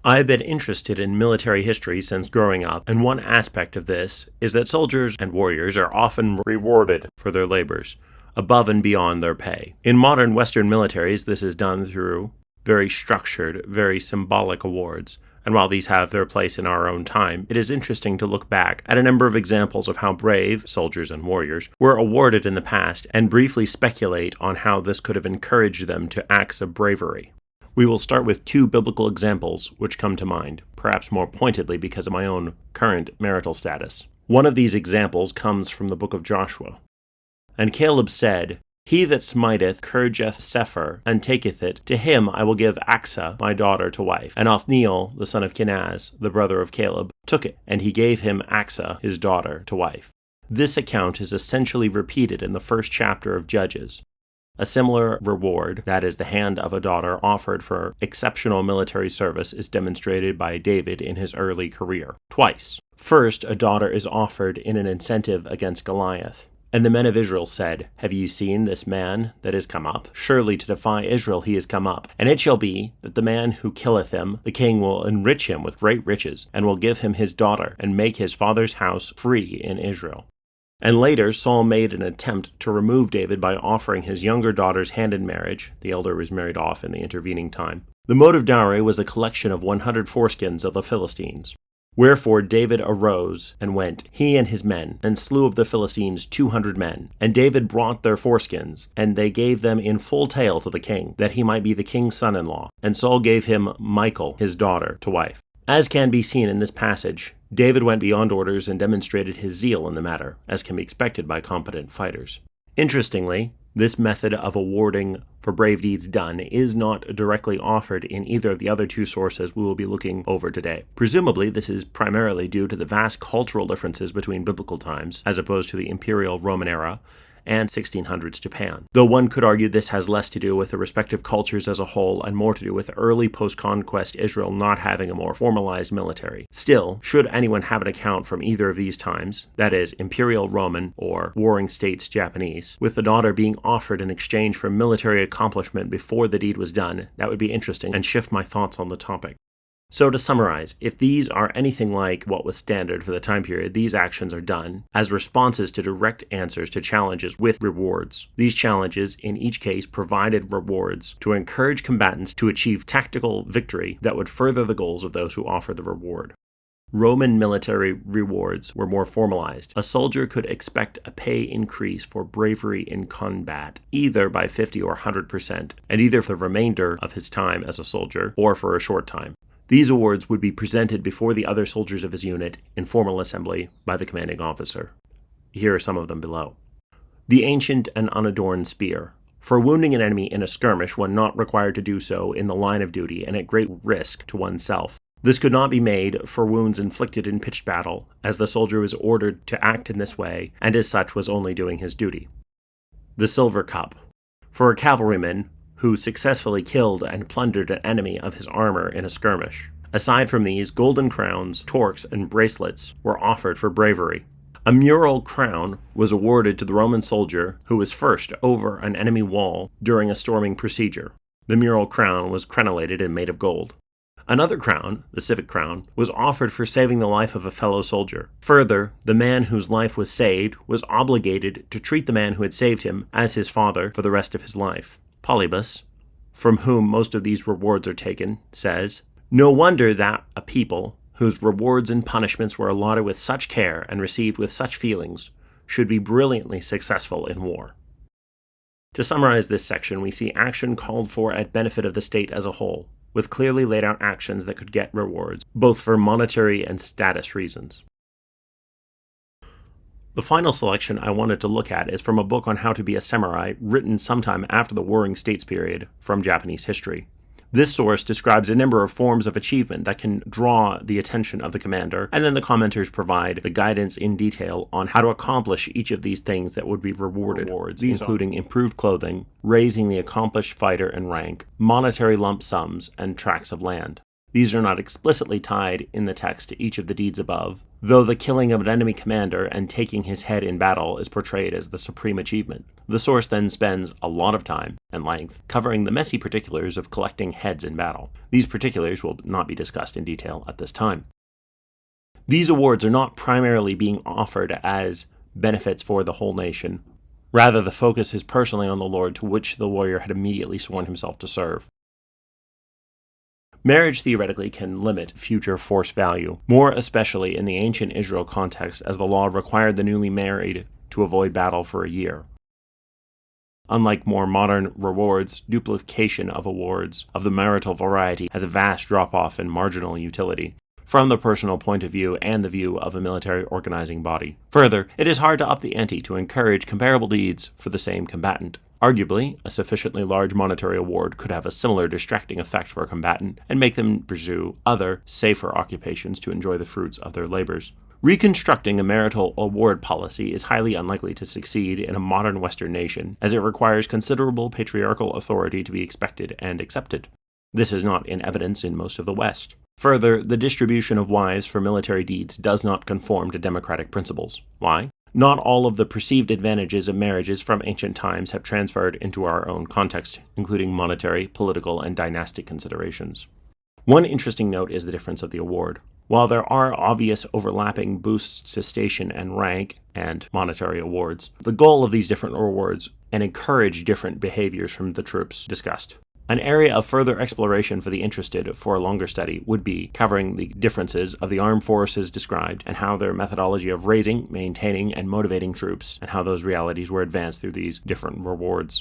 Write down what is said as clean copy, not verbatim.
I have been interested in military history since growing up, and one aspect of this is that soldiers and warriors are often rewarded for their labors, above and beyond their pay. In modern Western militaries, this is done through very structured, very symbolic awards, and while these have their place in our own time, it is interesting to look back at a number of examples of how brave soldiers and warriors were awarded in the past and briefly speculate on how this could have encouraged them to acts of bravery. We will start with two biblical examples which come to mind, perhaps more pointedly because of my own current marital status. One of these examples comes from the book of Joshua. And Caleb said, "He that smiteth Kirjath-sepher, and taketh it, to him I will give Achsah my daughter to wife. And Othniel, the son of Kenaz, the brother of Caleb, took it, and he gave him Achsah his daughter to wife." This account is essentially repeated in the first chapter of Judges. A similar reward, that is, the hand of a daughter offered for exceptional military service, is demonstrated by David in his early career. Twice. First, a daughter is offered in an incentive against Goliath. And the men of Israel said, "Have ye seen this man that is come up? Surely to defy Israel he is come up. And it shall be, that the man who killeth him, the king will enrich him with great riches, and will give him his daughter, and make his father's house free in Israel." And later, Saul made an attempt to remove David by offering his younger daughter's hand in marriage. The elder was married off in the intervening time. The motive dowry was the collection of 100 foreskins of the Philistines. Wherefore David arose and went, he and his men, and slew of the Philistines 200 men. And David brought their foreskins, and they gave them in full tale to the king, that he might be the king's son-in-law. And Saul gave him Michal, his daughter, to wife. As can be seen in this passage, David went beyond orders and demonstrated his zeal in the matter, as can be expected by competent fighters. Interestingly, this method of awarding for brave deeds done is not directly offered in either of the other two sources we will be looking over today. Presumably, this is primarily due to the vast cultural differences between biblical times, as opposed to the Imperial Roman era, and 1600s Japan. Though one could argue this has less to do with the respective cultures as a whole and more to do with early post-conquest Israel not having a more formalized military. Still, should anyone have an account from either of these times, that is, Imperial Roman or Warring States Japanese, with the daughter being offered in exchange for military accomplishment before the deed was done, that would be interesting and shift my thoughts on the topic. So to summarize, if these are anything like what was standard for the time period, these actions are done as responses to direct answers to challenges with rewards. These challenges, in each case, provided rewards to encourage combatants to achieve tactical victory that would further the goals of those who offered the reward. Roman military rewards were more formalized. A soldier could expect a pay increase for bravery in combat, either by 50 or 100%, and either for the remainder of his time as a soldier or for a short time. These awards would be presented before the other soldiers of his unit in formal assembly by the commanding officer. Here are some of them below. The ancient and unadorned spear. For wounding an enemy in a skirmish when not required to do so in the line of duty and at great risk to oneself. This could not be made for wounds inflicted in pitched battle, as the soldier was ordered to act in this way, and as such was only doing his duty. The silver cup. For a cavalryman who successfully killed and plundered an enemy of his armor in a skirmish. Aside from these, golden crowns, torques, and bracelets were offered for bravery. A mural crown was awarded to the Roman soldier who was first over an enemy wall during a storming procedure. The mural crown was crenellated and made of gold. Another crown, the civic crown, was offered for saving the life of a fellow soldier. Further, the man whose life was saved was obligated to treat the man who had saved him as his father for the rest of his life. Polyibus, from whom most of these rewards are taken, says, "No wonder that a people, whose rewards and punishments were allotted with such care and received with such feelings, should be brilliantly successful in war." To summarize this section, we see action called for at benefit of the state as a whole, with clearly laid out actions that could get rewards, both for monetary and status reasons. The final selection I wanted to look at is from a book on how to be a samurai written sometime after the Warring States period from Japanese history. This source describes a number of forms of achievement that can draw the attention of the commander, and then the commenters provide the guidance in detail on how to accomplish each of these things that would be rewarded, including improved clothing, raising the accomplished fighter in rank, monetary lump sums, and tracts of land. These are not explicitly tied in the text to each of the deeds above, though the killing of an enemy commander and taking his head in battle is portrayed as the supreme achievement. The source then spends a lot of time and length covering the messy particulars of collecting heads in battle. These particulars will not be discussed in detail at this time. These awards are not primarily being offered as benefits for the whole nation. Rather, the focus is personally on the lord to which the warrior had immediately sworn himself to serve. Marriage theoretically can limit future force value, more especially in the ancient Israel context, as the law required the newly married to avoid battle for a year. Unlike more modern rewards, duplication of awards of the marital variety has a vast drop-off in marginal utility, from the personal point of view and the view of a military organizing body. Further, it is hard to up the ante to encourage comparable deeds for the same combatant. Arguably, a sufficiently large monetary award could have a similar distracting effect for a combatant and make them pursue other, safer occupations to enjoy the fruits of their labors. Reconstructing a marital award policy is highly unlikely to succeed in a modern Western nation, as it requires considerable patriarchal authority to be expected and accepted. This is not in evidence in most of the West. Further, the distribution of wives for military deeds does not conform to democratic principles. Why? Not all of the perceived advantages of marriages from ancient times have transferred into our own context, including monetary, political, and dynastic considerations. One interesting note is the difference of the award. While there are obvious overlapping boosts to station and rank and monetary awards, the goal of these different rewards and encourage different behaviors from the troops discussed. An area of further exploration for the interested for a longer study would be covering the differences of the armed forces described and how their methodology of raising, maintaining, and motivating troops, and how those realities were advanced through these different rewards.